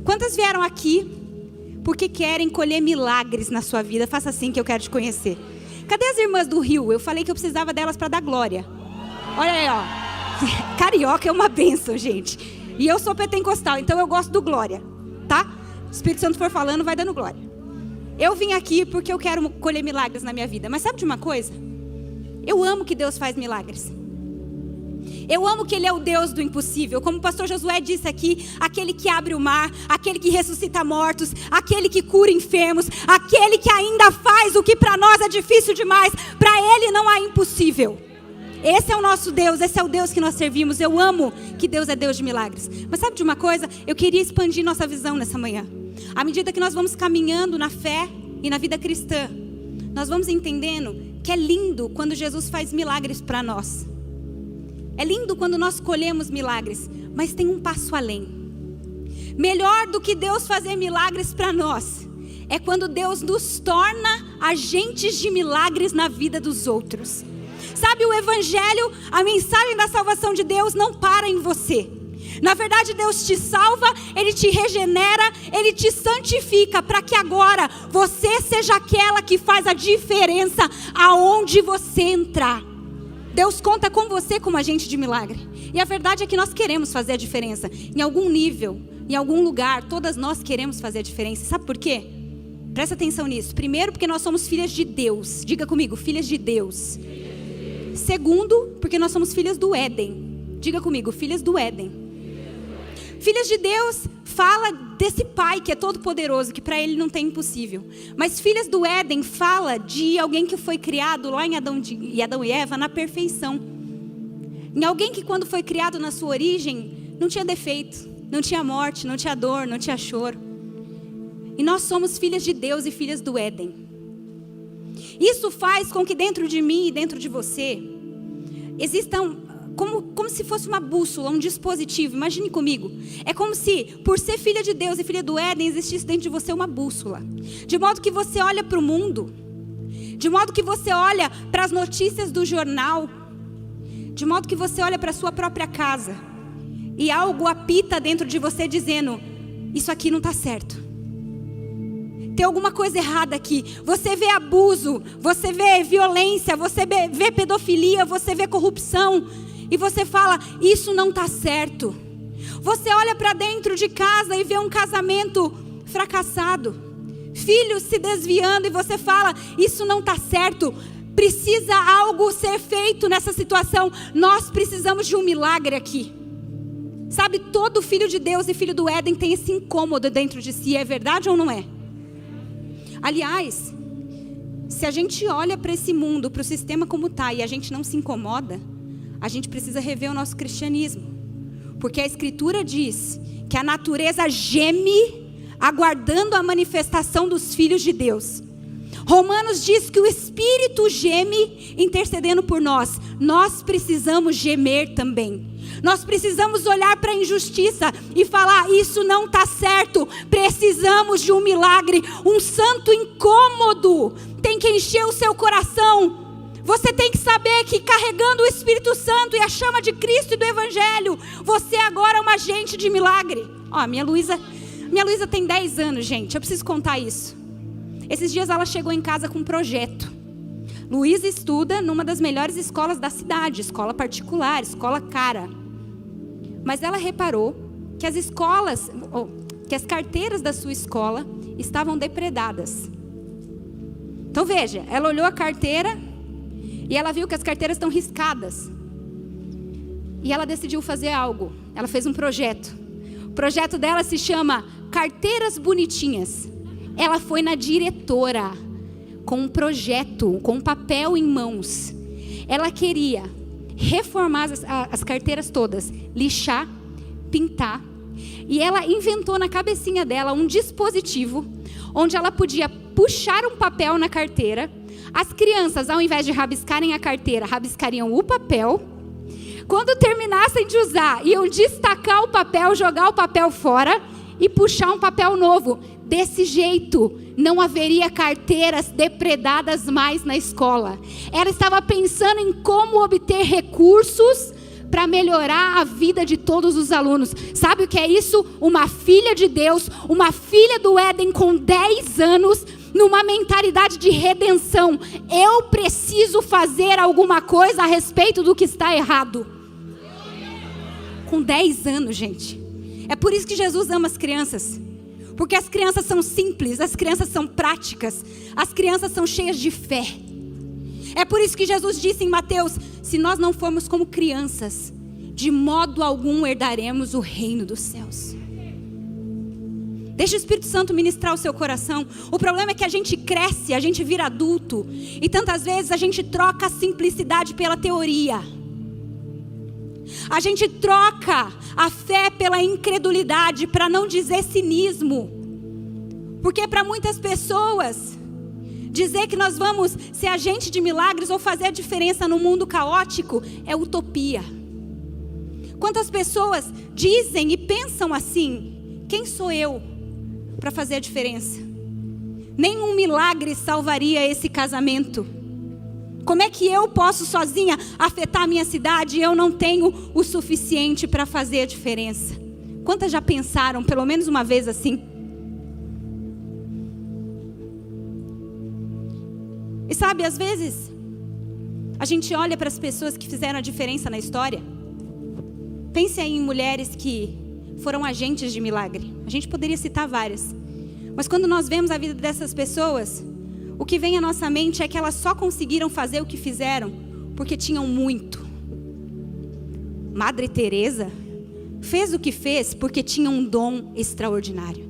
Quantas vieram aqui porque querem colher milagres na sua vida? Faça assim que eu quero te conhecer. Cadê as irmãs do Rio? Eu falei que eu precisava delas para dar glória. Olha aí, ó. Carioca é uma bênção, gente. E eu sou pentecostal, então eu gosto do glória, tá? O Espírito Santo for falando, vai dando glória. Eu vim aqui porque eu quero colher milagres na minha vida. Mas sabe de uma coisa? Eu amo que Deus faz milagres. Eu amo que Ele é o Deus do impossível. Como o pastor Josué disse aqui, aquele que abre o mar, aquele que ressuscita mortos, aquele que cura enfermos, aquele que ainda faz o que para nós é difícil demais, para Ele não há impossível. Esse é o nosso Deus, esse é o Deus que nós servimos. Eu amo que Deus é Deus de milagres. Mas sabe de uma coisa? Eu queria expandir nossa visão nessa manhã. À medida que nós vamos caminhando na fé e na vida cristã, nós vamos entendendo que é lindo quando Jesus faz milagres para nós. É lindo quando nós colhemos milagres, mas tem um passo além. Melhor do que Deus fazer milagres para nós, é quando Deus nos torna agentes de milagres na vida dos outros. Sabe, o Evangelho, a mensagem da salvação de Deus não para em você. Na verdade, Deus te salva, Ele te regenera, Ele te santifica, para que agora você seja aquela que faz a diferença aonde você entrar. Deus conta com você como agente de milagre. E a verdade é que nós queremos fazer a diferença. Em algum nível, em algum lugar, todas nós queremos fazer a diferença. Sabe por quê? Presta atenção nisso. Primeiro, porque nós somos filhas de Deus. Diga comigo, filhas de Deus. Segundo, porque nós somos filhas do Éden. Diga comigo, filhas do Éden. Filhas de Deus fala desse Pai que é todo poderoso, que para Ele não tem impossível. Mas filhas do Éden fala de alguém que foi criado lá em Adão e Eva na perfeição. Em alguém que quando foi criado na sua origem não tinha defeito, não tinha morte, não tinha dor, não tinha choro. E nós somos filhas de Deus e filhas do Éden. Isso faz com que dentro de mim e dentro de você existam como se fosse uma bússola, um dispositivo. Imagine comigo. É como se, por ser filha de Deus e filha do Éden, existisse dentro de você uma bússola. De modo que você olha para o mundo. De modo que você olha para as notícias do jornal. De modo que você olha para a sua própria casa. E algo apita dentro de você dizendo, isso aqui não está certo. Tem alguma coisa errada aqui. Você vê abuso, você vê violência, você vê pedofilia, você vê corrupção. E você fala, isso não está certo. Você olha para dentro de casa e vê um casamento fracassado. Filhos se desviando e você fala, isso não está certo. Precisa algo ser feito nessa situação. Nós precisamos de um milagre aqui. Sabe, todo filho de Deus e filho do Éden tem esse incômodo dentro de si. É verdade ou não é? Aliás, se a gente olha para esse mundo, para o sistema como está, e a gente não se incomoda, a gente precisa rever o nosso cristianismo. Porque a Escritura diz que a natureza geme aguardando a manifestação dos filhos de Deus. Romanos diz que o Espírito geme intercedendo por nós. Nós precisamos gemer também. Nós precisamos olhar para a injustiça e falar, isso não está certo. Precisamos de um milagre. Um santo incômodo tem que encher o seu coração. Você tem que saber que carregando o Espírito Santo e a chama de Cristo e do Evangelho, você agora é uma agente de milagre. Ó, minha Luísa tem 10 anos, gente. Eu preciso contar isso. Esses dias ela chegou em casa com um projeto. Luísa estuda numa das melhores escolas da cidade, escola particular, escola cara. Mas ela reparou que as carteiras da sua escola estavam depredadas. Então veja, ela olhou a carteira e ela viu que as carteiras estão riscadas. E ela decidiu fazer algo. Ela fez um projeto. O projeto dela se chama Carteiras Bonitinhas. Ela foi na diretora com um projeto, com um papel em mãos. Ela queria reformar as carteiras todas, lixar, pintar. E ela inventou na cabecinha dela um dispositivo onde ela podia puxar um papel na carteira. As crianças, ao invés de rabiscarem a carteira, rabiscariam o papel. Quando terminassem de usar, iam destacar o papel, jogar o papel fora e puxar um papel novo. Desse jeito, não haveria carteiras depredadas mais na escola. Ela estava pensando em como obter recursos para melhorar a vida de todos os alunos. Sabe o que é isso? Uma filha de Deus, uma filha do Éden com 10 anos, numa mentalidade de redenção. Eu preciso fazer alguma coisa a respeito do que está errado. Com 10 anos, gente. É por isso que Jesus ama as crianças. Porque as crianças são simples, as crianças são práticas, as crianças são cheias de fé. É por isso que Jesus disse em Mateus: se nós não formos como crianças, de modo algum herdaremos o reino dos céus. Deixa o Espírito Santo ministrar o seu coração. O problema é que a gente cresce, a gente vira adulto, e tantas vezes a gente troca a simplicidade pela teoria. A gente troca a fé pela incredulidade, para não dizer cinismo. Porque para muitas pessoas, dizer que nós vamos ser agente de milagres ou fazer a diferença no mundo caótico é utopia. Quantas pessoas dizem e pensam assim: quem sou eu para fazer a diferença? Nenhum milagre salvaria esse casamento. Como é que eu posso sozinha afetar a minha cidade e eu não tenho o suficiente para fazer a diferença? Quantas já pensaram pelo menos uma vez assim? E sabe, às vezes a gente olha para as pessoas que fizeram a diferença na história. Pense aí em mulheres que foram agentes de milagre. A gente poderia citar várias. Mas quando nós vemos a vida dessas pessoas, o que vem à nossa mente é que elas só conseguiram fazer o que fizeram porque tinham muito. Madre Teresa fez o que fez porque tinha um dom extraordinário.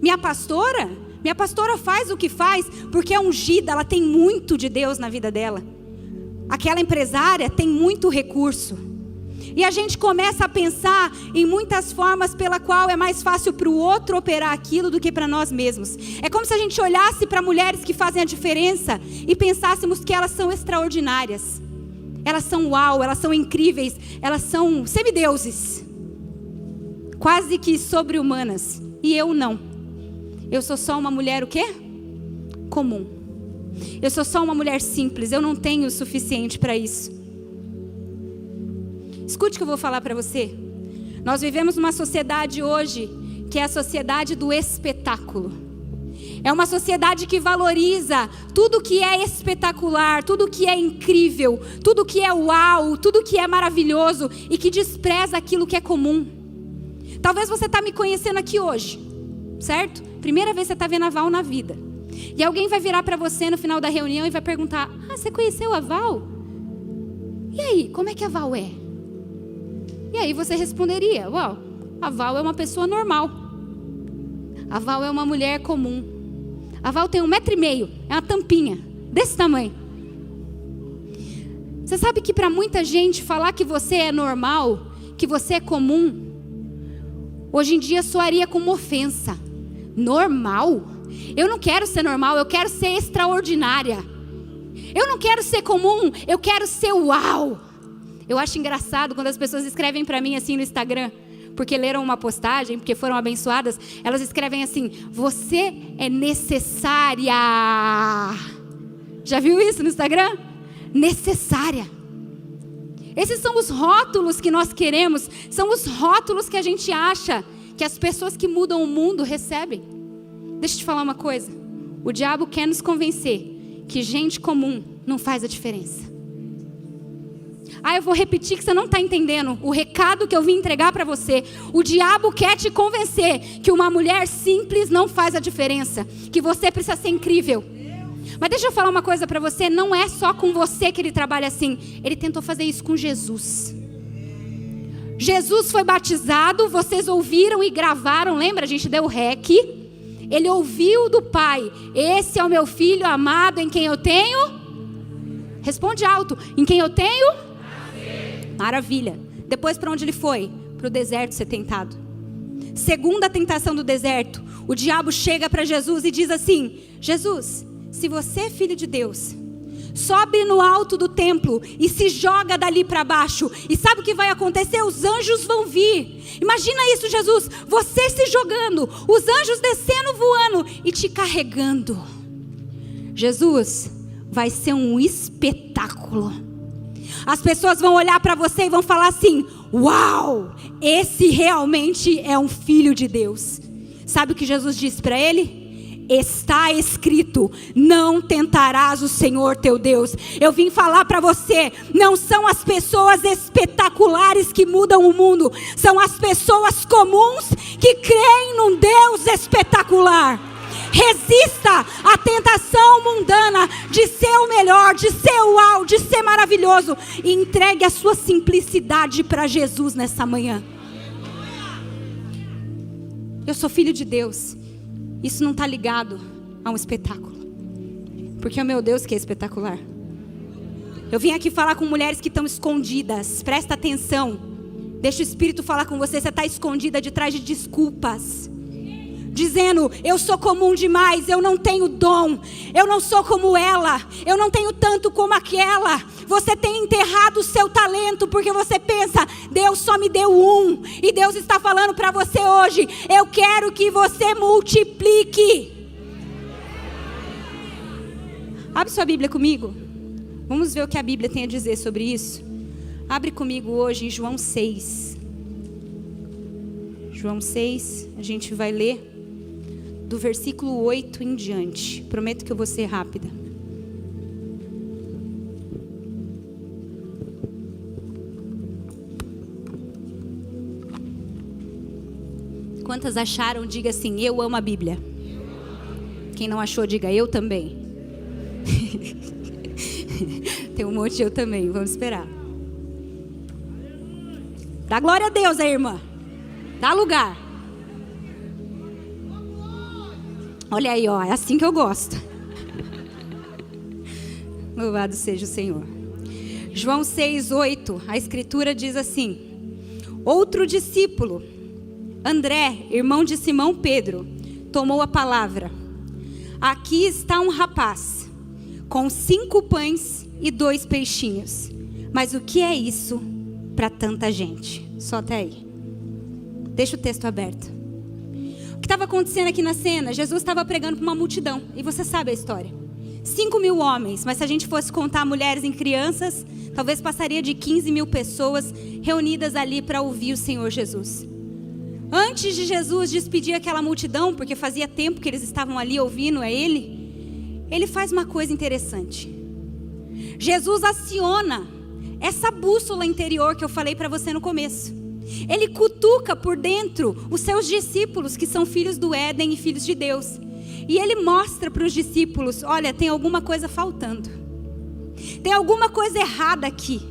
Minha pastora faz o que faz porque é ungida, ela tem muito de Deus na vida dela. Aquela empresária tem muito recurso. E a gente começa a pensar em muitas formas pela qual é mais fácil para o outro operar aquilo do que para nós mesmos. É como se a gente olhasse para mulheres que fazem a diferença e pensássemos que elas são extraordinárias. Elas são uau, elas são incríveis, elas são semideuses. Quase que sobre-humanas. E eu não. Eu sou só uma mulher o quê? Comum. Eu sou só uma mulher simples, eu não tenho o suficiente para isso. Escute o que eu vou falar para você. Nós vivemos uma sociedade hoje que é a sociedade do espetáculo. É uma sociedade que valoriza tudo que é espetacular, tudo que é incrível, tudo que é uau, tudo que é maravilhoso e que despreza aquilo que é comum. Talvez você está me conhecendo aqui hoje, certo? Primeira vez que você está vendo a Val na vida. E alguém vai virar para você no final da reunião e vai perguntar: ah, você conheceu a Val? E aí, como é que a Val é? E aí você responderia: uau, a Val é uma pessoa normal. A Val é uma mulher comum. A Val tem 1,5 m, é uma tampinha, desse tamanho. Você sabe que para muita gente falar que você é normal, que você é comum, hoje em dia soaria como ofensa. Normal? Eu não quero ser normal, eu quero ser extraordinária. Eu não quero ser comum, eu quero ser uau. Eu acho engraçado quando as pessoas escrevem para mim assim no Instagram, porque leram uma postagem, porque foram abençoadas, elas escrevem assim: você é necessária. Já viu isso no Instagram? Necessária. Esses são os rótulos que nós queremos, são os rótulos que a gente acha que as pessoas que mudam o mundo recebem. Deixa eu te falar uma coisa: o diabo quer nos convencer que gente comum não faz a diferença. Ah, eu vou repetir que você não está entendendo o recado que eu vim entregar para você. O diabo quer te convencer que uma mulher simples não faz a diferença, que você precisa ser incrível. Mas deixa eu falar uma coisa para você: não é só com você que ele trabalha assim. Ele tentou fazer isso com Jesus. Jesus foi batizado, vocês ouviram e gravaram, lembra? A gente deu o rec. Ele ouviu do Pai: esse é o meu filho amado em quem eu tenho... Responde alto: em quem eu tenho... Maravilha. Depois para onde ele foi? Para o deserto ser tentado. Segunda tentação do deserto. O diabo chega para Jesus e diz assim: Jesus, se você é filho de Deus, sobe no alto do templo e se joga dali para baixo. E sabe o que vai acontecer? Os anjos vão vir. Imagina isso, Jesus, você se jogando, os anjos descendo, voando e te carregando. Jesus, vai ser um espetáculo. As pessoas vão olhar para você e vão falar assim: uau, esse realmente é um filho de Deus. Sabe o que Jesus disse para ele? Está escrito: não tentarás o Senhor teu Deus. Eu vim falar para você, não são as pessoas espetaculares que mudam o mundo, são as pessoas comuns que creem num Deus espetacular. Resista à tentação mundana de ser o melhor, de ser o uau, de ser maravilhoso, e entregue a sua simplicidade para Jesus nessa manhã. Eu sou filho de Deus. Isso não está ligado a um espetáculo, porque é o meu Deus que é espetacular. Eu vim aqui falar com mulheres que estão escondidas. Presta atenção. Deixa o Espírito falar com você. Você está escondida de trás de desculpas, dizendo: eu sou comum demais, eu não tenho dom, eu não sou como ela, eu não tenho tanto como aquela. Você tem enterrado o seu talento porque você pensa: Deus só me deu um. E Deus está falando para você hoje: eu quero que você multiplique. Abre sua Bíblia comigo. Vamos ver o que a Bíblia tem a dizer sobre isso. Abre comigo hoje em João 6. João 6, a gente vai ler do versículo 8 em diante. Prometo que eu vou ser rápida. Quantas acharam, diga assim: eu amo a Bíblia. Quem não achou, diga: eu também. Tem um monte de eu também, vamos esperar. Dá glória a Deus aí, irmã. Dá lugar. Olha aí, ó, é assim que eu gosto. Louvado seja o Senhor. João 6:8, a escritura diz assim: outro discípulo, André, irmão de Simão Pedro, tomou a palavra. Aqui está um rapaz com 5 pães e 2 peixinhos. Mas o que é isso para tanta gente? Só até aí. Deixa o texto aberto. O que estava acontecendo aqui na cena? Jesus estava pregando para uma multidão. E você sabe a história. 5.000 homens. Mas se a gente fosse contar mulheres e crianças, talvez passaria de 15.000 pessoas reunidas ali para ouvir o Senhor Jesus. Antes de Jesus despedir aquela multidão, porque fazia tempo que eles estavam ali ouvindo a Ele faz uma coisa interessante. Jesus aciona essa bússola interior que eu falei para você no começo. Ele cutuca por dentro os seus discípulos, que são filhos do Éden e filhos de Deus. E ele mostra para os discípulos: olha, tem alguma coisa faltando. Tem alguma coisa errada aqui.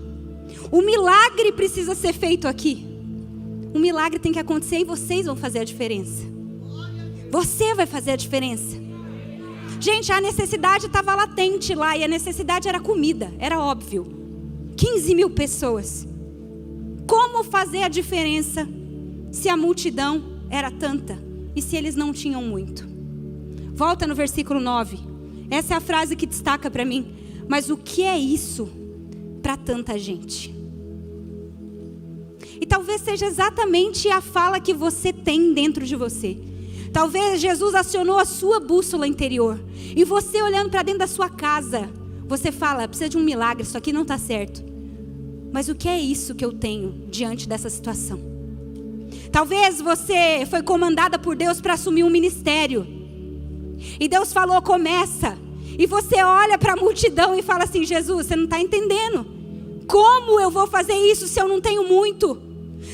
O milagre precisa ser feito aqui. O milagre tem que acontecer e vocês vão fazer a diferença. Você vai fazer a diferença. Gente, a necessidade estava latente lá. E a necessidade era comida, era óbvio. 15.000 pessoas. Como fazer a diferença se a multidão era tanta e se eles não tinham muito? Volta no versículo 9. Essa é a frase que destaca para mim. Mas o que é isso para tanta gente? E talvez seja exatamente a fala que você tem dentro de você. Talvez Jesus acionou a sua bússola interior. E você olhando para dentro da sua casa, você fala: precisa de um milagre, isso aqui não está certo. Mas o que é isso que eu tenho diante dessa situação? Talvez você foi comandada por Deus para assumir um ministério. E Deus falou: começa. E você olha para a multidão e fala assim: Jesus, você não está entendendo. Como eu vou fazer isso se eu não tenho muito?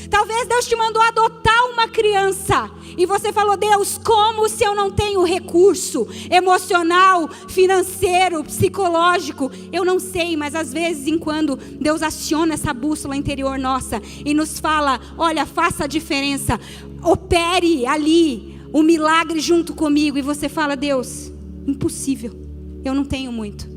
Talvez Deus te mandou adotar uma criança. E você falou: Deus, como se eu não tenho recurso emocional, financeiro, psicológico? Eu não sei, mas às vezes em quando Deus aciona essa bússola interior nossa e nos fala: olha, faça a diferença, opere ali o milagre junto comigo. E você fala: Deus, impossível, eu não tenho muito.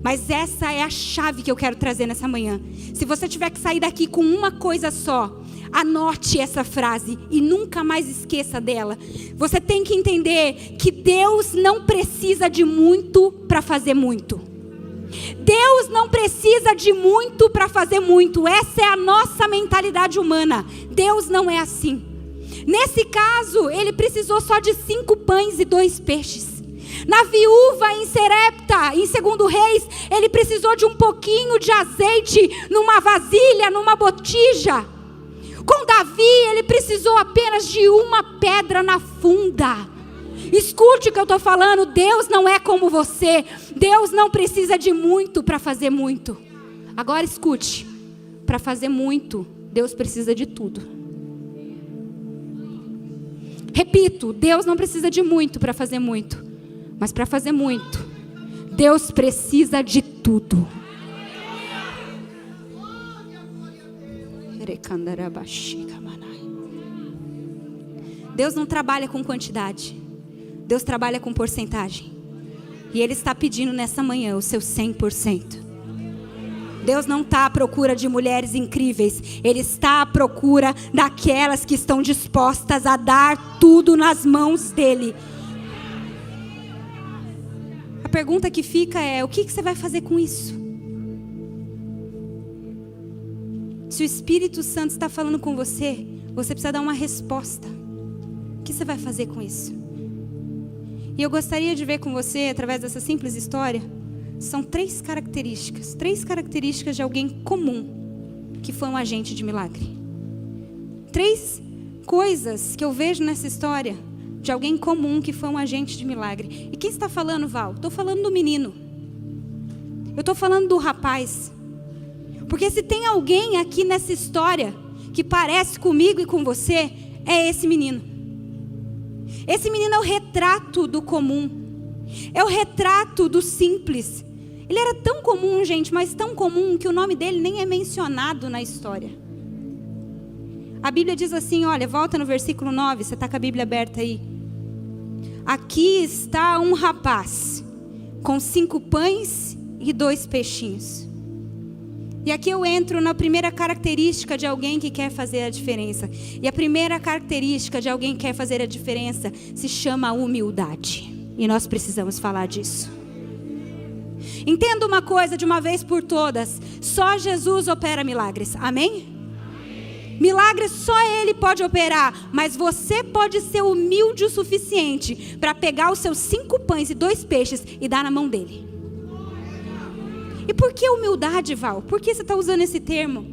Mas essa é a chave que eu quero trazer nessa manhã. Se você tiver que sair daqui com uma coisa só, anote essa frase e nunca mais esqueça dela. Você tem que entender que Deus não precisa de muito para fazer muito. Deus não precisa de muito para fazer muito. Essa é a nossa mentalidade humana. Deus não é assim. Nesse caso, ele precisou só de 5 pães e 2 peixes. Na viúva em Serepta, em 2 Reis, ele precisou de um pouquinho de azeite numa vasilha, numa botija. Com Davi, ele precisou apenas de uma pedra na funda. Escute o que eu estou falando, Deus não é como você. Deus não precisa de muito para fazer muito. Agora escute, para fazer muito, Deus precisa de tudo. Repito, Deus não precisa de muito para fazer muito. Mas para fazer muito, Deus precisa de tudo. Deus não trabalha com quantidade. Deus trabalha com porcentagem. E Ele está pedindo nessa manhã o seu 100%. Deus não está à procura de mulheres incríveis. Ele está à procura daquelas que estão dispostas a dar tudo nas mãos dEle. A pergunta que fica é: o que você vai fazer com isso? Se o Espírito Santo está falando com você, você precisa dar uma resposta. O que você vai fazer com isso? E eu gostaria de ver com você, através dessa simples história, são 3 características de alguém comum que foi um agente de milagre. 3 coisas que eu vejo nessa história de alguém comum que foi um agente de milagre. E quem está falando, Val? Estou falando do menino. Eu estou falando do rapaz. Porque se tem alguém aqui nessa história que parece comigo e com você, é esse menino. Esse menino é o retrato do comum. É o retrato do simples. Ele era tão comum, gente, mas tão comum que o nome dele nem é mencionado na história. A Bíblia diz assim, olha, volta no versículo 9, você está com a Bíblia aberta aí. Aqui está um rapaz com 5 pães e 2 peixinhos. E aqui eu entro na primeira característica de alguém que quer fazer a diferença. E a primeira característica de alguém que quer fazer a diferença se chama humildade. E nós precisamos falar disso. Entenda uma coisa de uma vez por todas. Só Jesus opera milagres. Amém? Milagres só Ele pode operar. Mas você pode ser humilde o suficiente para pegar os seus 5 pães e 2 peixes e dar na mão dele. E por que humildade, Val? Por que você está usando esse termo?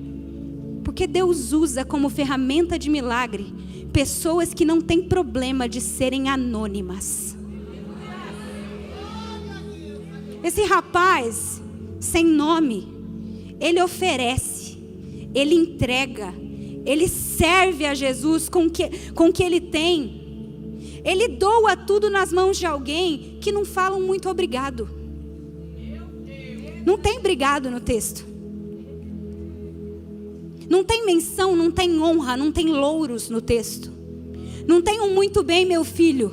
Porque Deus usa como ferramenta de milagre pessoas que não têm problema de serem anônimas. Esse rapaz, sem nome, ele oferece, ele entrega, ele serve a Jesus com o que ele tem. Ele doa tudo nas mãos de alguém que não falam muito obrigado. Não tem obrigado no texto. Não tem menção, não tem honra, não tem louros no texto. Não tem um muito bem, meu filho.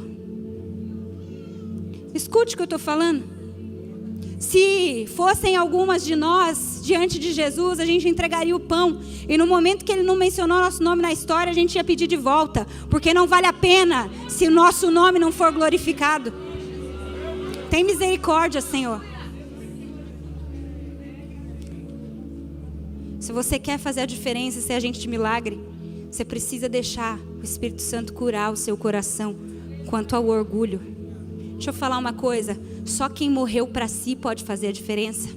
Escute o que eu estou falando. Se fossem algumas de nós diante de Jesus, a gente entregaria o pão. E no momento que ele não mencionou nosso nome na história, a gente ia pedir de volta. Porque não vale a pena se o nosso nome não for glorificado. Tem misericórdia, Senhor. Se você quer fazer a diferença, ser agente de milagre, você precisa deixar o Espírito Santo curar o seu coração quanto ao orgulho. Deixa eu falar uma coisa, só quem morreu para si pode fazer a diferença.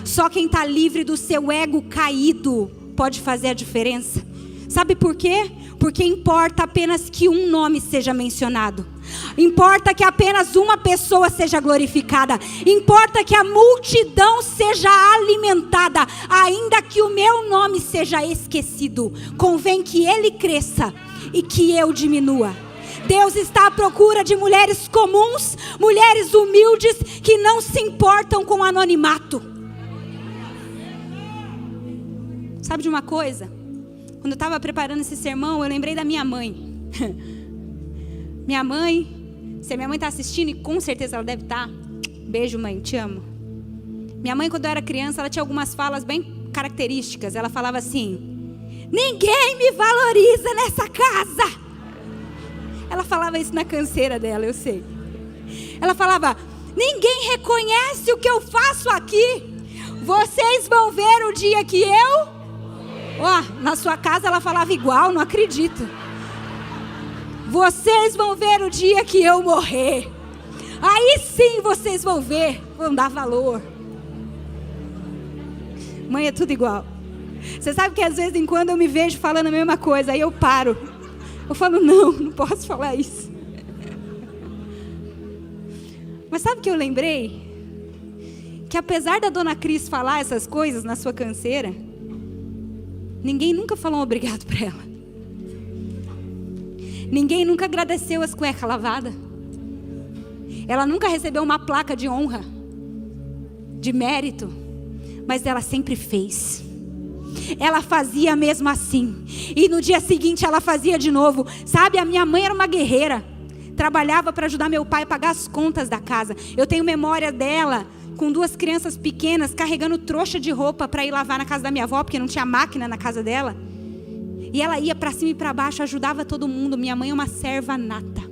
Só quem está livre do seu ego caído pode fazer a diferença. Sabe por quê? Porque importa apenas que um nome seja mencionado. Importa que apenas uma pessoa seja glorificada. Importa que a multidão seja alimentada. Ainda que o meu nome seja esquecido. Convém que ele cresça e que eu diminua. Deus está à procura de mulheres comuns, mulheres humildes, que não se importam com o anonimato. Sabe de uma coisa? Quando eu estava preparando esse sermão, eu lembrei da minha mãe. Minha mãe, se a minha mãe está assistindo, e com certeza ela deve estar. Beijo, mãe, te amo. Minha mãe, quando eu era criança, ela tinha algumas falas bem características. Ela falava assim: ninguém me valoriza nessa casa. Ela falava isso na canseira dela, eu sei. Ela falava: ninguém reconhece o que eu faço aqui. Vocês vão ver o dia que eu... na sua casa ela falava igual, não acredito. Vocês vão ver o dia que eu morrer. Aí sim vocês vão ver, vão dar valor. Mãe, é tudo igual. Você sabe que às vezes, quando eu me vejo falando a mesma coisa, aí eu paro. Eu falo, não posso falar isso. Mas sabe o que eu lembrei? Que apesar da dona Cris falar essas coisas na sua canseira, ninguém nunca falou um obrigado para ela. Ninguém nunca agradeceu as cuecas lavadas. Ela nunca recebeu uma placa de honra, de mérito, mas ela sempre fez. Ela fazia mesmo assim, e no dia seguinte ela fazia de novo. Sabe, a minha mãe era uma guerreira, trabalhava para ajudar meu pai a pagar as contas da casa. Eu tenho memória dela com 2 crianças pequenas carregando trouxa de roupa para ir lavar na casa da minha avó, porque não tinha máquina na casa dela. E ela ia para cima e para baixo, ajudava todo mundo. Minha mãe é uma serva nata.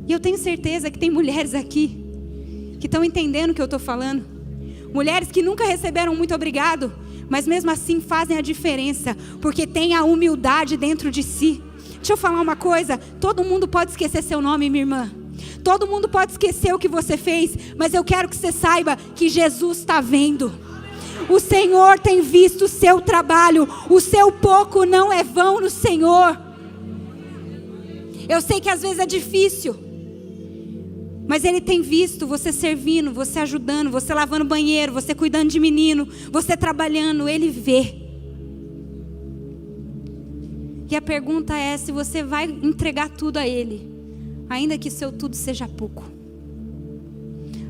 E eu tenho certeza que tem mulheres aqui que estão entendendo o que eu estou falando. Mulheres que nunca receberam muito obrigado, mas mesmo assim fazem a diferença, porque tem a humildade dentro de si. Deixa eu falar uma coisa, todo mundo pode esquecer seu nome, minha irmã. Todo mundo pode esquecer o que você fez, mas eu quero que você saiba que Jesus está vendo. O Senhor tem visto o seu trabalho, o seu pouco não é vão no Senhor. Eu sei que às vezes é difícil, mas Ele tem visto você servindo, você ajudando, você lavando banheiro, você cuidando de menino, você trabalhando, Ele vê. E a pergunta é se você vai entregar tudo a Ele, ainda que seu tudo seja pouco.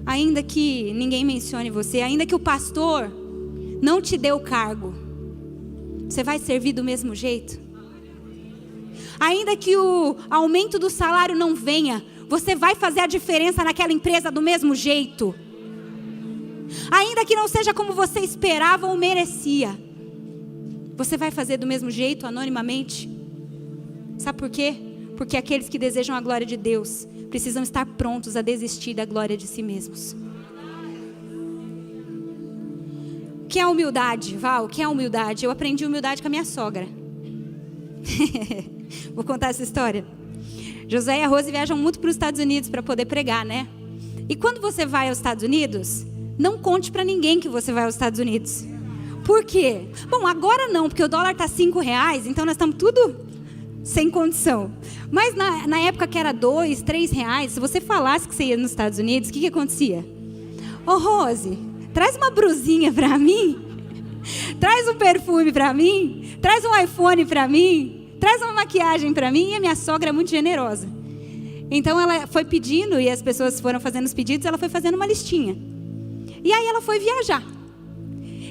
Ainda que ninguém mencione você, ainda que o pastor não te dê o cargo, você vai servir do mesmo jeito? Ainda que o aumento do salário não venha, você vai fazer a diferença naquela empresa do mesmo jeito? Ainda que não seja como você esperava ou merecia, você vai fazer do mesmo jeito, anonimamente? Sabe por quê? Porque aqueles que desejam a glória de Deus precisam estar prontos a desistir da glória de si mesmos. O que é humildade, Val? O que é humildade? Eu aprendi humildade com a minha sogra. Vou contar essa história. José e a Rose viajam muito para os Estados Unidos para poder pregar, né? E quando você vai aos Estados Unidos, não conte para ninguém que você vai aos Estados Unidos. Por quê? Bom, agora não, porque o dólar está R$5, então nós estamos tudo sem condição. Mas na época que era R$2, R$3, se você falasse que você ia nos Estados Unidos, o que acontecia? Ô Rose, traz uma brusinha para mim, traz um perfume para mim, traz um iPhone para mim, traz uma maquiagem para mim. E a minha sogra é muito generosa. Então ela foi pedindo, e as pessoas foram fazendo os pedidos, ela foi fazendo uma listinha. E aí ela foi viajar.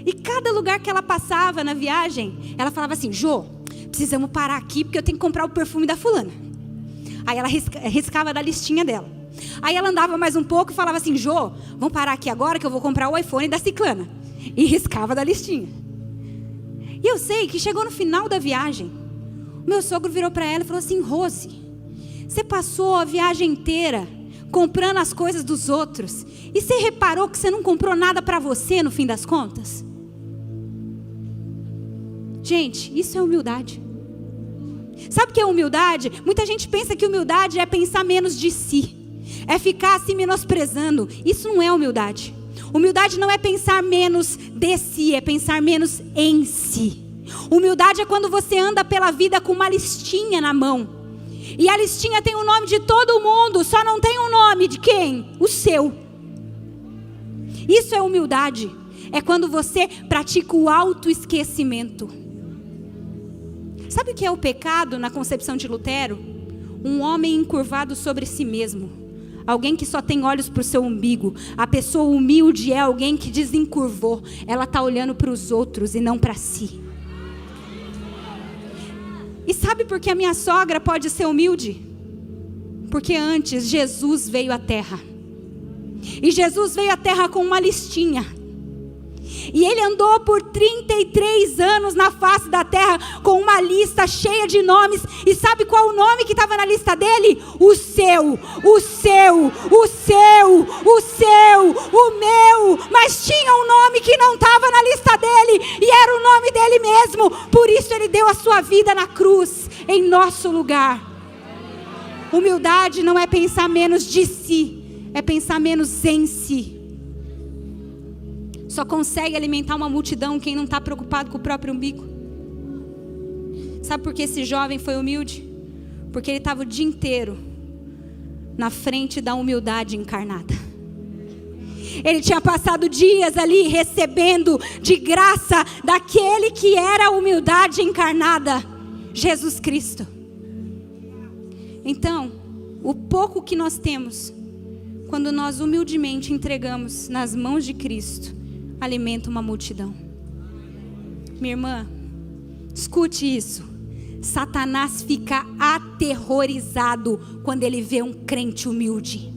E cada lugar que ela passava na viagem, ela falava assim: Jô, precisamos parar aqui porque eu tenho que comprar o perfume da fulana. Aí ela riscava da listinha dela. Aí ela andava mais um pouco e falava assim: Jô, vamos parar aqui agora que eu vou comprar o iPhone da ciclana. E riscava da listinha. E eu sei que chegou no final da viagem, o meu sogro virou para ela e falou assim: Rose, você passou a viagem inteira comprando as coisas dos outros, e você reparou que você não comprou nada para você no fim das contas? Gente, isso é humildade. Sabe o que é humildade? Muita gente pensa que humildade é pensar menos de si, é ficar se menosprezando. Isso não é humildade. Humildade não é pensar menos de si, é pensar menos em si. Humildade é quando você anda pela vida com uma listinha na mão. E a listinha tem o nome de todo mundo, só não tem o nome de quem? O seu. Isso é humildade. É quando você pratica o autoesquecimento. Sabe o que é o pecado na concepção de Lutero? Um homem encurvado sobre si mesmo. Alguém que só tem olhos para o seu umbigo. A pessoa humilde é alguém que desencurvou. Ela está olhando para os outros e não para si. E sabe por que a minha sogra pode ser humilde? Porque antes Jesus veio à terra. E Jesus veio à terra com uma listinha. E ele andou por 33 anos na face da terra com uma lista cheia de nomes. E sabe qual o nome que estava na lista dele? O seu, o seu, o seu, o seu, o meu. Mas tinha um nome que não estava na lista dele, e era o nome dele mesmo. Por isso ele deu a sua vida na cruz em nosso lugar. Humildade não é pensar menos de si, é pensar menos em si. Só consegue alimentar uma multidão quem não está preocupado com o próprio umbigo. Sabe por que esse jovem foi humilde? Porque ele estava o dia inteiro na frente da humildade encarnada. Ele tinha passado dias ali recebendo de graça daquele que era a humildade encarnada, Jesus Cristo. Então, o pouco que nós temos, quando nós humildemente entregamos nas mãos de Cristo, alimenta uma multidão. Minha irmã, escute isso. Satanás fica aterrorizado quando ele vê um crente humilde.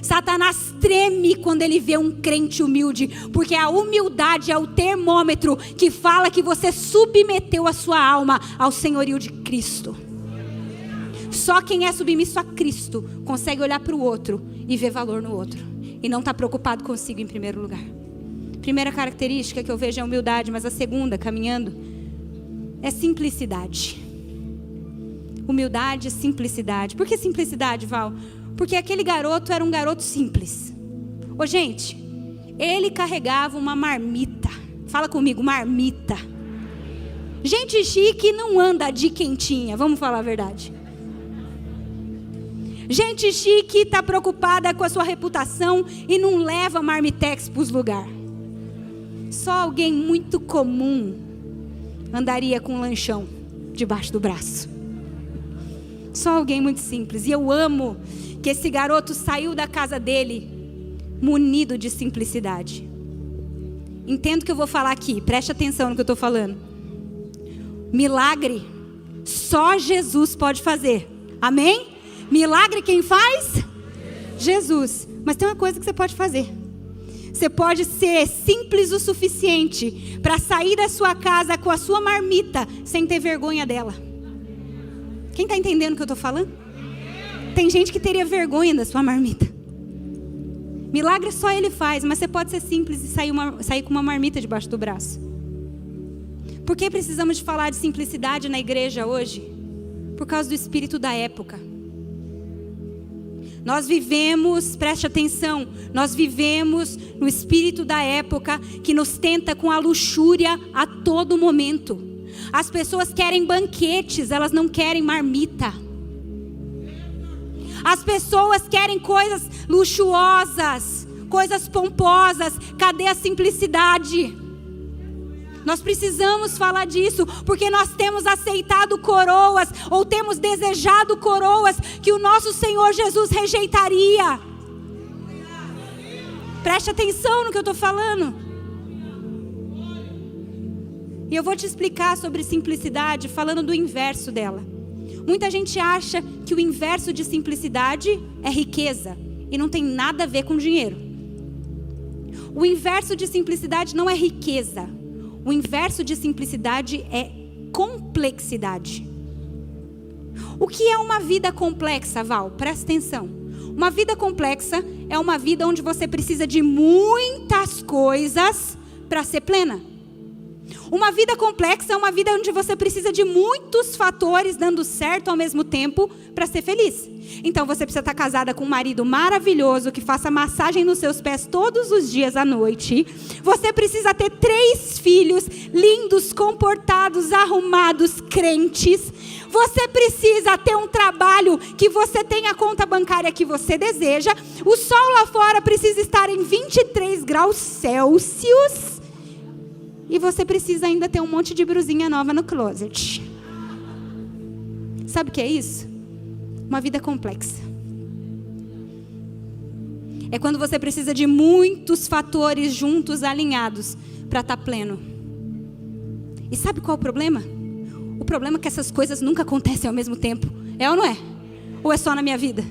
Satanás treme quando ele vê um crente humilde, porque a humildade é o termômetro que fala que você submeteu a sua alma ao senhorio de Cristo. Só quem é submisso a Cristo consegue olhar para o outro e ver valor no outro, e não está preocupado consigo em primeiro lugar. Primeira característica que eu vejo é humildade, mas a segunda, caminhando, é simplicidade. Humildade e simplicidade. Por que simplicidade, Val? Porque aquele garoto era um garoto simples. Ô gente, ele carregava uma marmita. Fala comigo, marmita. Gente chique não anda de quentinha, vamos falar a verdade. Gente chique está preocupada com a sua reputação e não leva marmitex para os lugares. Só alguém muito comum andaria com um lanchão debaixo do braço. Só alguém muito simples. E eu amo que esse garoto saiu da casa dele munido de simplicidade. Entendo o que eu vou falar aqui, preste atenção no que eu estou falando. Milagre só Jesus pode fazer. Amém? Milagre quem faz? Jesus. Mas tem uma coisa que você pode fazer. Você pode ser simples o suficiente para sair da sua casa com a sua marmita sem ter vergonha dela. Quem está entendendo o que eu estou falando? Tem gente que teria vergonha da sua marmita. Milagre só Ele faz, mas você pode ser simples e sair com uma marmita debaixo do braço. Por que precisamos de falar de simplicidade na igreja hoje? Por causa do espírito da época. Nós vivemos, preste atenção, nós vivemos no espírito da época que nos tenta com a luxúria a todo momento. As pessoas querem banquetes, elas não querem marmita. As pessoas querem coisas luxuosas, coisas pomposas. Cadê a simplicidade? Nós precisamos falar disso, porque nós temos aceitado coroas, ou temos desejado coroas, que o nosso Senhor Jesus rejeitaria. Preste atenção no que eu estou falando. E eu vou te explicar sobre simplicidade, falando do inverso dela. Muita gente acha que o inverso de simplicidade é riqueza, e não tem nada a ver com dinheiro. O inverso de simplicidade não é riqueza. O inverso de simplicidade é complexidade. O que é uma vida complexa, Val? Presta atenção. Uma vida complexa é uma vida onde você precisa de muitas coisas para ser plena. Uma vida complexa é uma vida onde você precisa de muitos fatores dando certo ao mesmo tempo para ser feliz. Então você precisa estar casada com um marido maravilhoso que faça massagem nos seus pés todos os dias à noite. Você precisa ter 3 filhos lindos, comportados, arrumados, crentes. Você precisa ter um trabalho que você tenha a conta bancária que você deseja. O sol lá fora precisa estar em 23 graus Celsius. E você precisa ainda ter um monte de brusinha nova no closet. Sabe o que é isso? Uma vida complexa. É quando você precisa de muitos fatores juntos, alinhados, para estar pleno. E sabe qual é o problema? O problema é que essas coisas nunca acontecem ao mesmo tempo. É ou não é? Ou é só na minha vida?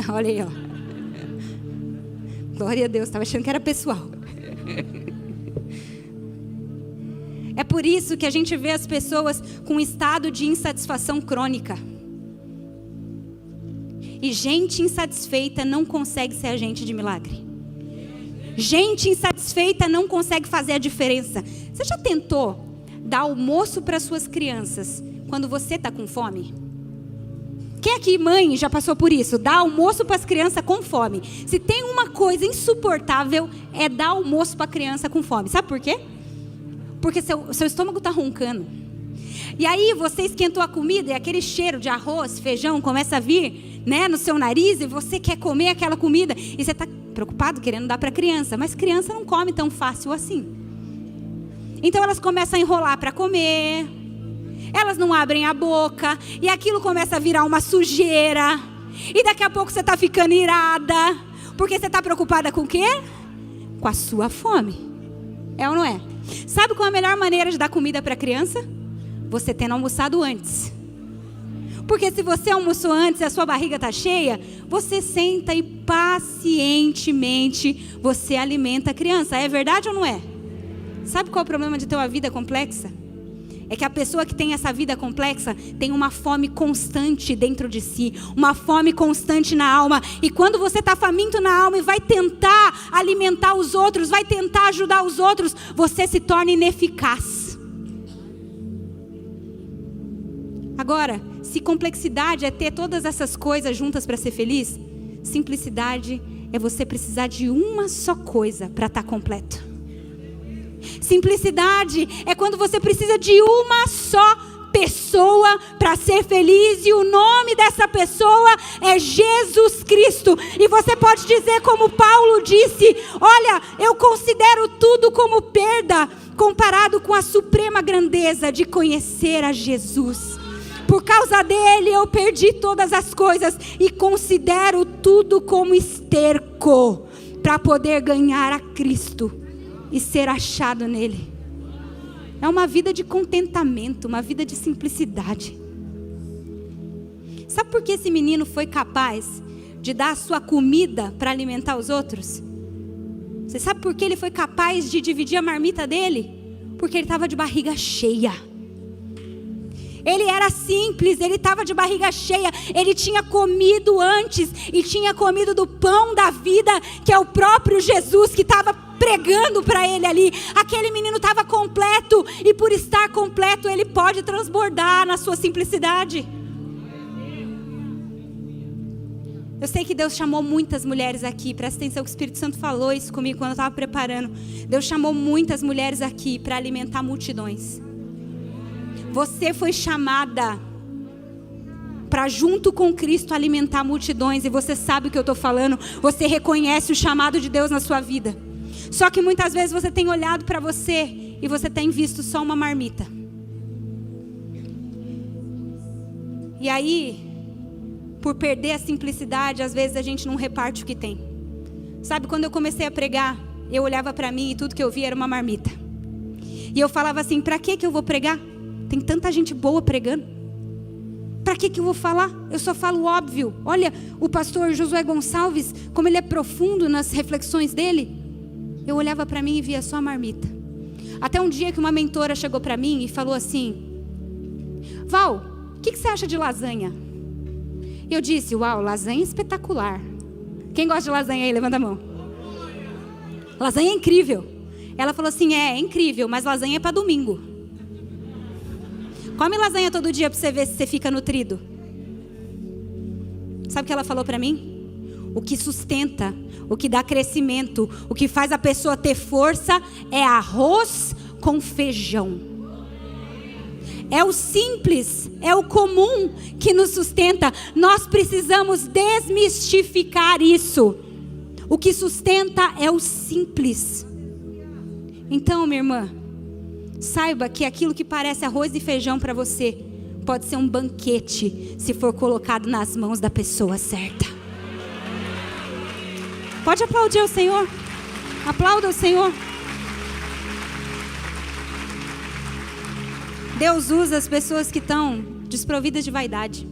Olha aí, ó. Glória a Deus, estava achando que era pessoal. É por isso que a gente vê as pessoas com um estado de insatisfação crônica. E gente insatisfeita não consegue ser agente de milagre. Gente insatisfeita não consegue fazer a diferença. Você já tentou dar almoço para suas crianças quando você está com fome? Quem aqui, mãe, já passou por isso? Dar almoço para as crianças com fome. Se tem uma coisa insuportável, é dar almoço para a criança com fome. Sabe por quê? Porque seu estômago está roncando. E aí você esquentou a comida e aquele cheiro de arroz, feijão começa a vir, né, no seu nariz, e você quer comer aquela comida. E você está preocupado querendo dar para a criança. Mas criança não come tão fácil assim. Então elas começam a enrolar para comer. Elas não abrem a boca. E aquilo começa a virar uma sujeira. E daqui a pouco você está ficando irada. Porque você está preocupada com o quê? Com a sua fome. É ou não é? Sabe qual é a melhor maneira de dar comida para a criança? Você tendo almoçado antes. Porque se você almoçou antes e a sua barriga está cheia, você senta e pacientemente você alimenta a criança. É verdade ou não é? Sabe qual é o problema de ter uma vida complexa? É que a pessoa que tem essa vida complexa tem uma fome constante dentro de si, uma fome constante na alma. E quando você está faminto na alma e vai tentar alimentar os outros, vai tentar ajudar os outros, você se torna ineficaz. Agora, se complexidade é ter todas essas coisas juntas para ser feliz, simplicidade é você precisar de uma só coisa para estar completo. Simplicidade é quando você precisa de uma só pessoa para ser feliz, e o nome dessa pessoa é Jesus Cristo. E você pode dizer como Paulo disse: olha, eu considero tudo como perda comparado com a suprema grandeza de conhecer a Jesus. Por causa dele eu perdi todas as coisas e considero tudo como esterco para poder ganhar a Cristo e ser achado nele. É uma vida de contentamento, uma vida de simplicidade. Sabe por que esse menino foi capaz de dar a sua comida para alimentar os outros? Você sabe por que ele foi capaz de dividir a marmita dele? Porque ele estava de barriga cheia. Ele era simples, ele estava de barriga cheia. Ele tinha comido antes e tinha comido do pão da vida, que é o próprio Jesus que estava pregando para ele ali. Aquele menino estava completo, e por estar completo ele pode transbordar na sua simplicidade. Eu sei que Deus chamou muitas mulheres aqui. Presta atenção que o Espírito Santo falou isso comigo quando eu estava preparando. Deus chamou muitas mulheres aqui para alimentar multidões. Você foi chamada para, junto com Cristo, alimentar multidões. E você sabe o que eu estou falando. Você reconhece o chamado de Deus na sua vida. Só que muitas vezes você tem olhado para você e você tem visto só uma marmita. E aí, por perder a simplicidade, às vezes a gente não reparte o que tem. Sabe, quando eu comecei a pregar, eu olhava para mim e tudo que eu via era uma marmita. E eu falava assim: para que eu vou pregar? Tem tanta gente boa pregando. Para que eu vou falar? Eu só falo óbvio. Olha, o pastor Josué Gonçalves, como ele é profundo nas reflexões dele. Eu olhava para mim e via só a marmita. Até um dia que uma mentora chegou para mim e falou assim: Val, o que você acha de lasanha? E eu disse: uau, lasanha é espetacular. Quem gosta de lasanha aí? Levanta a mão. Lasanha é incrível. Ela falou assim: é incrível, mas lasanha é para domingo. Come lasanha todo dia para você ver se você fica nutrido. Sabe o que ela falou para mim? O que sustenta, o que dá crescimento, o que faz a pessoa ter força é arroz com feijão. É o simples, é o comum que nos sustenta. Nós precisamos desmistificar isso. O que sustenta é o simples. Então, minha irmã, saiba que aquilo que parece arroz e feijão para você pode ser um banquete se for colocado nas mãos da pessoa certa. Pode aplaudir o Senhor. Aplauda o Senhor. Deus usa as pessoas que estão desprovidas de vaidade.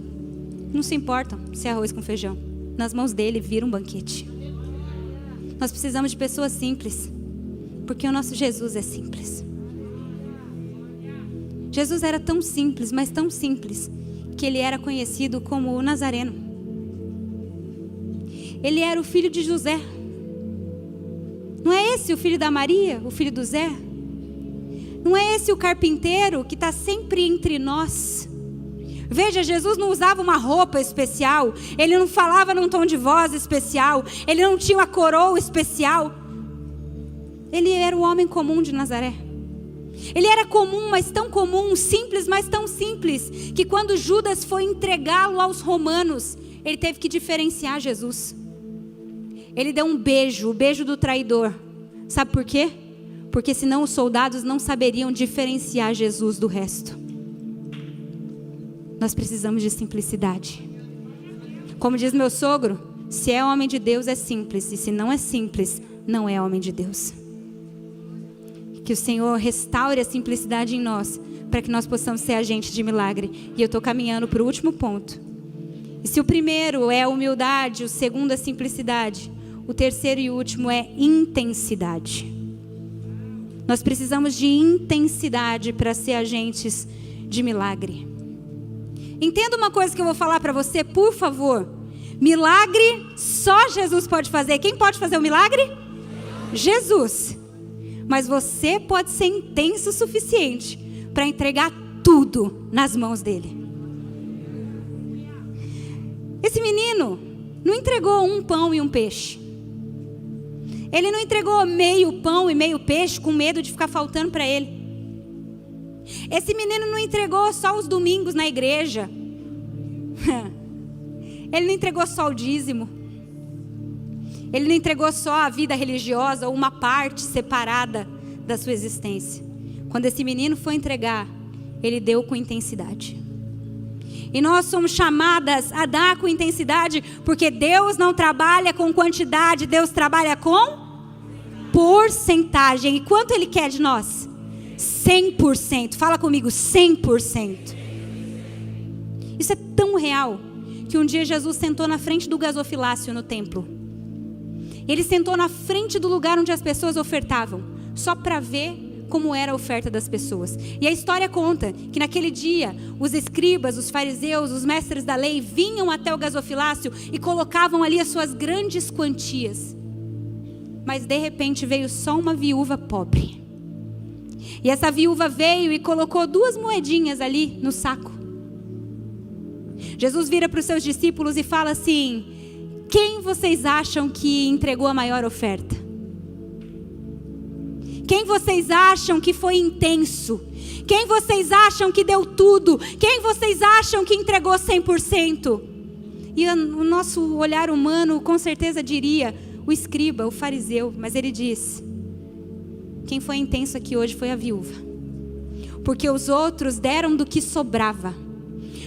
Não se importam se é arroz com feijão. Nas mãos dele vira um banquete. Nós precisamos de pessoas simples, porque o nosso Jesus é simples. Jesus era tão simples, mas tão simples, que ele era conhecido como o Nazareno. Ele era o filho de José. Não é esse o filho da Maria, o filho do Zé? Não é esse o carpinteiro que está sempre entre nós? Veja, Jesus não usava uma roupa especial, ele não falava num tom de voz especial, ele não tinha uma coroa especial. Ele era o homem comum de Nazaré. Ele era comum, mas tão comum, simples, mas tão simples, que quando Judas foi entregá-lo aos romanos, ele teve que diferenciar Jesus. Ele deu um beijo, o beijo do traidor. Sabe por quê? Porque senão os soldados não saberiam diferenciar Jesus do resto. Nós precisamos de simplicidade. Como diz meu sogro, se é homem de Deus é simples, e se não é simples, não é homem de Deus. Que o Senhor restaure a simplicidade em nós, para que nós possamos ser agentes de milagre. E eu estou caminhando para o último ponto. E se o primeiro é a humildade, o segundo é a simplicidade, o terceiro e último é intensidade. Nós precisamos de intensidade para ser agentes de milagre. Entenda uma coisa que eu vou falar para você, por favor. Milagre só Jesus pode fazer. Quem pode fazer o milagre? Jesus. Mas você pode ser intenso o suficiente para entregar tudo nas mãos dele. Esse menino não entregou um pão e um peixe. Ele não entregou meio pão e meio peixe com medo de ficar faltando para ele. Esse menino não entregou só os domingos na igreja. Ele não entregou só o dízimo. Ele não entregou só a vida religiosa ou uma parte separada da sua existência. Quando esse menino foi entregar, ele deu com intensidade. E nós somos chamadas a dar com intensidade, porque Deus não trabalha com quantidade, Deus trabalha com porcentagem. E quanto Ele quer de nós? 100%. Fala comigo, 100%. Isso é tão real, que um dia Jesus sentou na frente do gasofilácio no templo. Ele sentou na frente do lugar onde as pessoas ofertavam, só para ver como era a oferta das pessoas. E a história conta que naquele dia, os escribas, os fariseus, os mestres da lei vinham até o gasofilácio e colocavam ali as suas grandes quantias. Mas de repente veio só uma viúva pobre. E essa viúva veio e colocou 2 moedinhas ali no saco. Jesus vira para os seus discípulos e fala assim: quem vocês acham que entregou a maior oferta? Quem vocês acham que foi intenso? Quem vocês acham que deu tudo? Quem vocês acham que entregou 100%? E o nosso olhar humano com certeza diria o escriba, o fariseu. Mas ele diz: quem foi intenso aqui hoje foi a viúva. Porque os outros deram do que sobrava.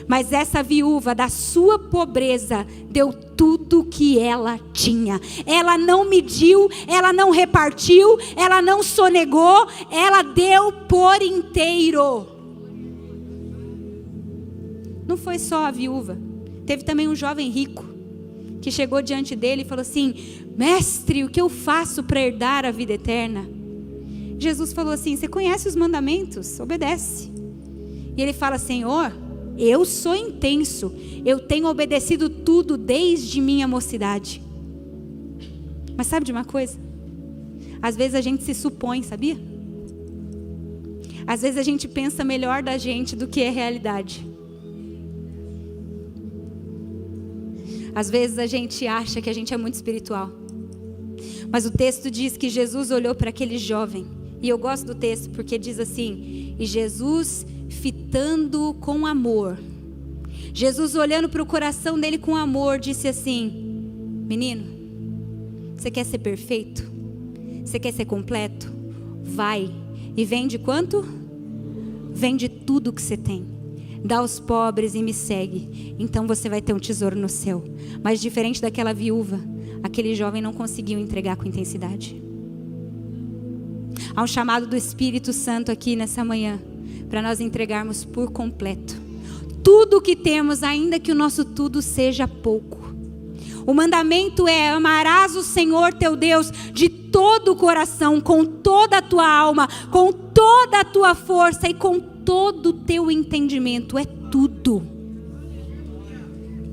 Mas essa viúva, da sua pobreza, deu tudo o que ela tinha. Ela não mediu, ela não repartiu, ela não sonegou, ela deu por inteiro. Não foi só a viúva. Teve também um jovem rico, que chegou diante dele e falou assim: mestre, o que eu faço para herdar a vida eterna? Jesus falou assim: você conhece os mandamentos? Obedece. E ele fala: Senhor, eu sou intenso, eu tenho obedecido tudo desde minha mocidade. Mas sabe de uma coisa? Às vezes a gente se supõe, sabia? Às vezes a gente pensa melhor da gente do que é realidade. Às vezes a gente acha que a gente é muito espiritual. Mas o texto diz que Jesus olhou para aquele jovem. E eu gosto do texto porque diz assim: e Jesus fitando com amor. Jesus olhando para o coração dele com amor, disse assim: menino, você quer ser perfeito? Você quer ser completo? Vai e vende quanto? Vende tudo que você tem. Dá aos pobres e me segue. Então você vai ter um tesouro no céu. Mas diferente daquela viúva, aquele jovem não conseguiu entregar com intensidade. Há um chamado do Espírito Santo aqui nessa manhã, para nós entregarmos por completo tudo o que temos, ainda que o nosso tudo seja pouco. O mandamento é: amarás o Senhor teu Deus de todo o coração, com toda a tua alma, com toda a tua força e com todo o teu entendimento. É tudo.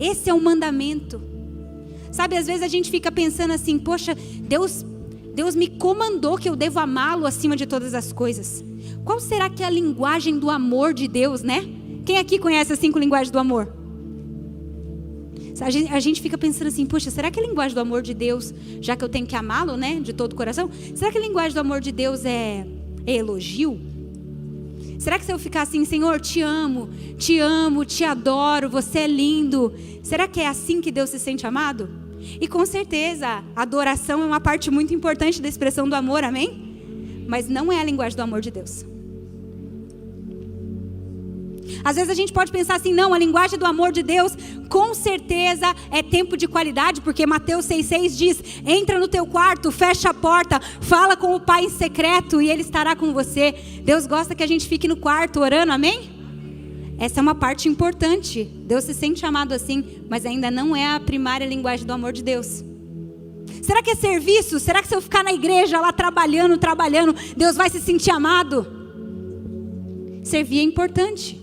Esse é o mandamento. Sabe, às vezes a gente fica pensando assim: poxa, Deus me comandou que eu devo amá-lo acima de todas as coisas. Qual será que é a linguagem do amor de Deus, né? Quem aqui conhece as 5 linguagens do amor? A gente fica pensando assim, poxa, será que a linguagem do amor de Deus, já que eu tenho que amá-lo, né, de todo o coração, será que a linguagem do amor de Deus é elogio? Será que se eu ficar assim, Senhor, te amo, te adoro, você é lindo, será que é assim que Deus se sente amado? E com certeza, a adoração é uma parte muito importante da expressão do amor, amém? Mas não é a linguagem do amor de Deus. Às vezes a gente pode pensar assim, não, a linguagem do amor de Deus com certeza é tempo de qualidade, porque Mateus 6,6 diz, entra no teu quarto, fecha a porta, fala com o Pai em secreto e Ele estará com você. Deus gosta que a gente fique no quarto orando, amém? Essa é uma parte importante, Deus se sente amado assim, mas ainda não é a primária linguagem do amor de Deus. Será que é serviço? Será que se eu ficar na igreja lá trabalhando, Deus vai se sentir amado? Servir é importante.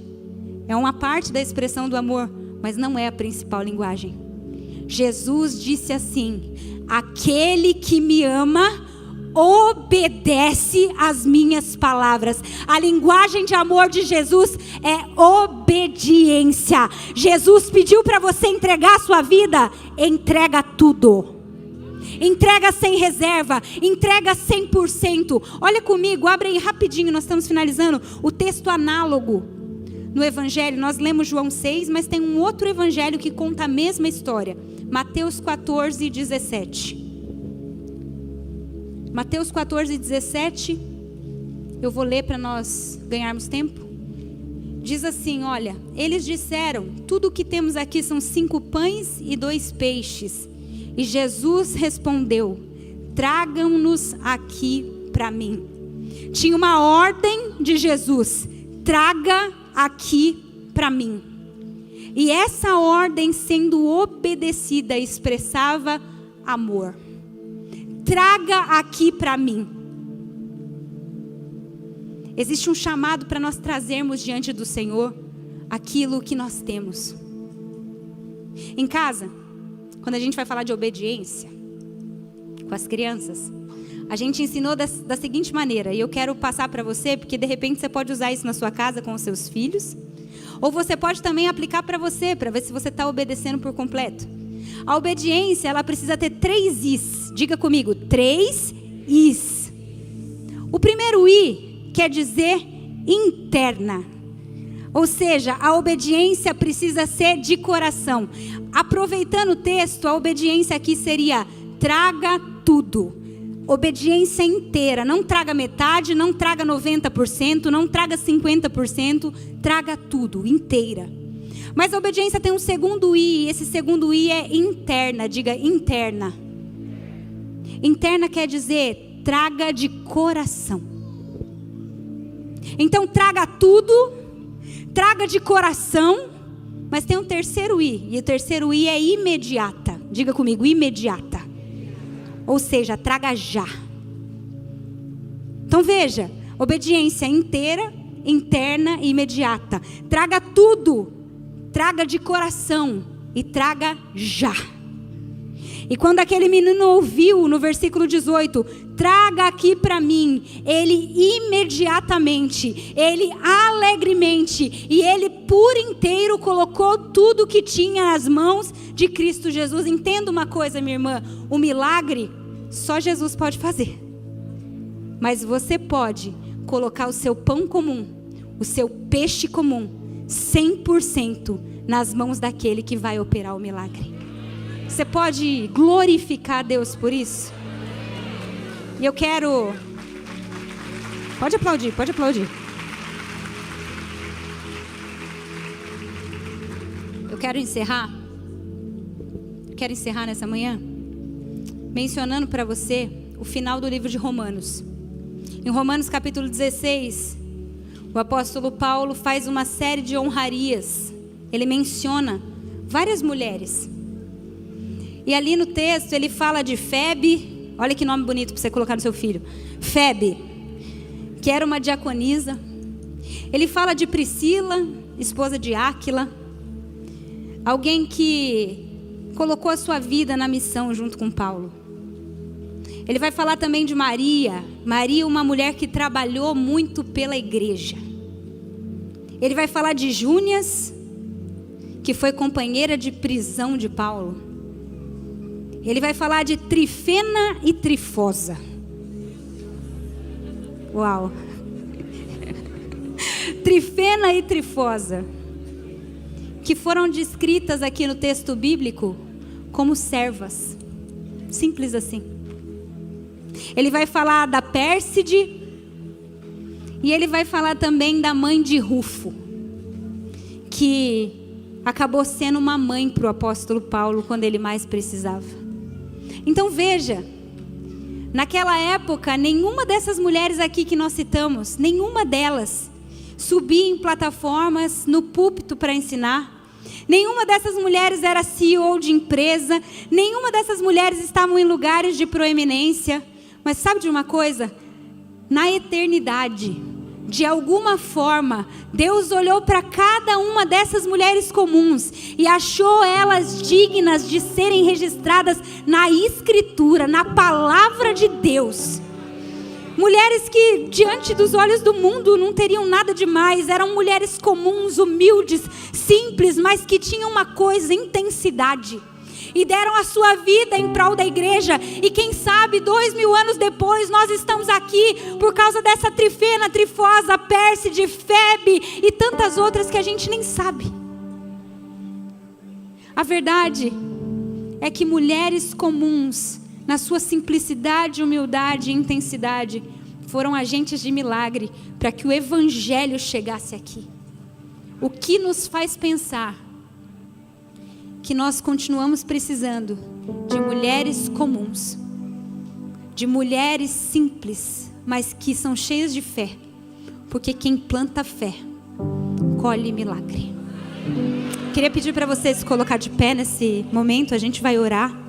É uma parte da expressão do amor, mas não é a principal linguagem. Jesus disse assim, aquele que me ama, obedece às minhas palavras. A linguagem de amor de Jesus é obediência. Jesus pediu para você entregar a sua vida, entrega tudo. Entrega sem reserva, entrega 100%. Olha comigo, abre aí rapidinho, nós estamos finalizando. O texto análogo no Evangelho, nós lemos João 6, mas tem um outro Evangelho que conta a mesma história. Mateus 14, 17. Mateus 14, 17. Eu vou ler para nós ganharmos tempo. Diz assim, olha, eles disseram, tudo o que temos aqui são 5 pães e 2 peixes. E Jesus respondeu, tragam-nos aqui para mim. Tinha uma ordem de Jesus, traga aqui para mim. E essa ordem sendo obedecida expressava amor. Traga aqui para mim. Existe um chamado para nós trazermos diante do Senhor aquilo que nós temos. Em casa, quando a gente vai falar de obediência com as crianças, a gente ensinou da seguinte maneira, e eu quero passar para você, porque de repente você pode usar isso na sua casa com os seus filhos, ou você pode também aplicar para você, para ver se você está obedecendo por completo. A obediência, ela precisa ter 3 Is. Diga comigo, 3 Is. O primeiro I quer dizer interna. Ou seja, a obediência precisa ser de coração. Aproveitando o texto, a obediência aqui seria, traga tudo. Obediência inteira, não traga metade, não traga 90%, não traga 50%, traga tudo, inteira. Mas a obediência tem um segundo I, e esse segundo I é interna, diga interna. Interna quer dizer, traga de coração. Então traga tudo, traga de coração, mas tem um terceiro I, e o terceiro I é imediata. Diga comigo, imediata. Ou seja, traga já. Então veja, obediência inteira, interna e imediata. Traga tudo, traga de coração e traga já. E quando aquele menino ouviu no versículo 18, traga aqui para mim, ele imediatamente, ele alegremente e ele por inteiro colocou tudo que tinha nas mãos de Cristo Jesus. Entenda uma coisa, minha irmã, o milagre só Jesus pode fazer. Mas você pode colocar o seu pão comum, o seu peixe comum, 100% nas mãos daquele que vai operar o milagre. Você pode glorificar Deus por isso? E eu quero... Pode aplaudir, pode aplaudir. Eu quero encerrar nessa manhã mencionando para você o final do livro de Romanos. Em Romanos capítulo 16, o apóstolo Paulo faz uma série de honrarias. Ele menciona várias mulheres. E ali no texto ele fala de Febe, olha que nome bonito para você colocar no seu filho. Febe, que era uma diaconisa. Ele fala de Priscila, esposa de Áquila. Alguém que colocou a sua vida na missão junto com Paulo. Ele vai falar também de Maria. Maria, uma mulher que trabalhou muito pela igreja. Ele vai falar de Júnias, que foi companheira de prisão de Paulo. Ele vai falar de Trifena e Trifosa. Uau! Trifena e Trifosa, que foram descritas aqui no texto bíblico como servas. Simples assim. Ele vai falar da Pérside e ele vai falar também da mãe de Rufo, que acabou sendo uma mãe para o apóstolo Paulo quando ele mais precisava. Então veja, naquela época, nenhuma dessas mulheres aqui que nós citamos, nenhuma delas subia em plataformas, no púlpito para ensinar. Nenhuma dessas mulheres era CEO de empresa. Nenhuma dessas mulheres estavam em lugares de proeminência. Mas sabe de uma coisa? Na eternidade, de alguma forma, Deus olhou para cada uma dessas mulheres comuns e achou elas dignas de serem registradas na Escritura, na palavra de Deus. Mulheres que diante dos olhos do mundo não teriam nada demais, eram mulheres comuns, humildes, simples, mas que tinham uma coisa, intensidade. E deram a sua vida em prol da igreja. E quem sabe 2000 anos depois nós estamos aqui por causa dessa Trifena, Trifosa, Pérside, Febe e tantas outras que a gente nem sabe. A verdade é que mulheres comuns, na sua simplicidade, humildade e intensidade, foram agentes de milagre para que o evangelho chegasse aqui. O que nos faz pensar que nós continuamos precisando de mulheres comuns, de mulheres simples, mas que são cheias de fé, porque quem planta fé, colhe milagre. Queria pedir para você se colocar de pé nesse momento, a gente vai orar.